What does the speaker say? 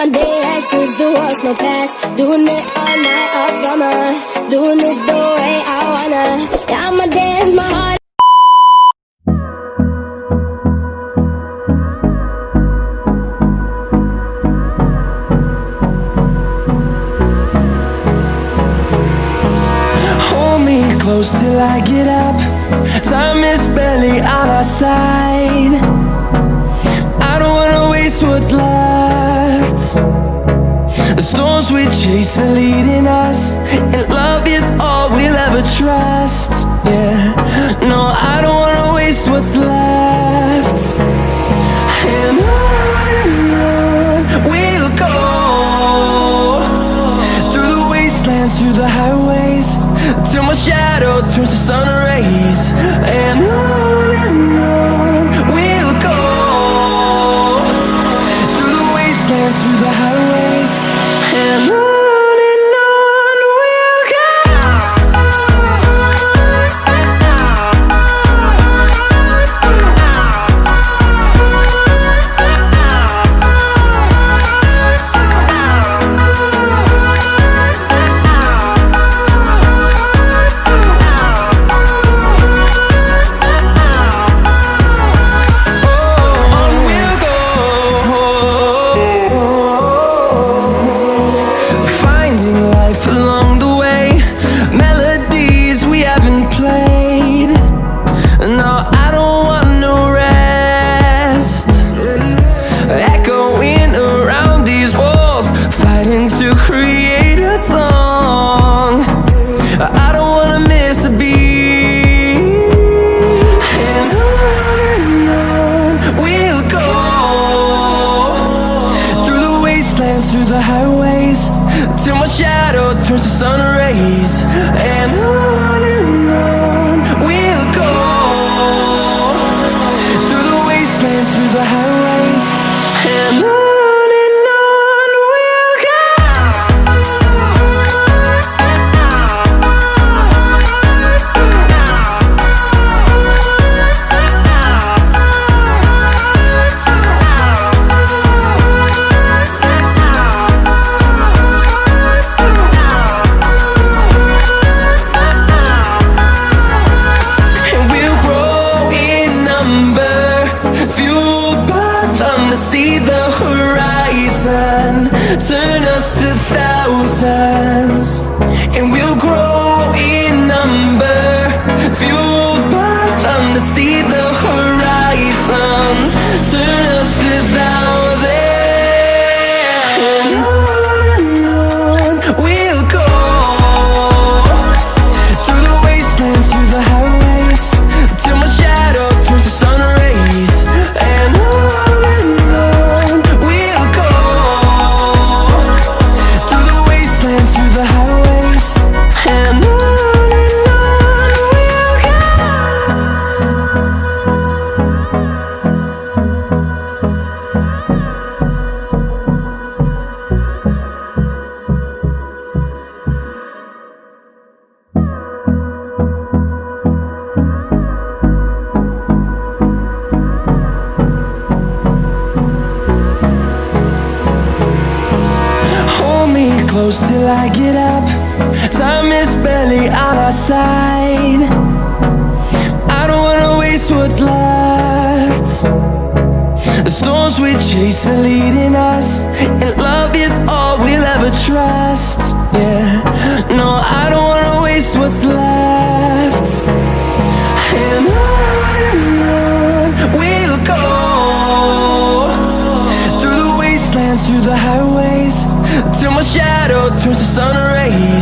my day as if there was no past. Doing it all night, all summer. Doing it the way I wanna. Yeah, I'ma dance my heart. Hold me close till I get up. Time is barely on our side. I don't wanna waste what's left. The storms we chase are leading us, and love is all we'll ever trust. Yeah, no, I don't wanna waste what's left. And on we'll go, through the wastelands, through the highways, till my shadow turns to sun rays. And on we'll go, through the wastelands, through the highways, and on we'll go. Through the highways, till my shadow turns to sun rays. And on we'll go, through the wastelands, through the highways, and on we'll go. See the horizon, turn us to thousands, and we'll grow in number, fueled by them to see the horizon, turn us to thousands, and on we'll go, through the wastelands, through the highways, till my shadow turns to sun rays. And close till I get up. Time is barely on our side. I don't wanna waste what's left. The storms we chase are leading us, and love is all we'll ever trust. Yeah, no, I don't wanna waste what's left. And on we'll go, through the wastelands, through the highways, till my shadow turns to sun rays.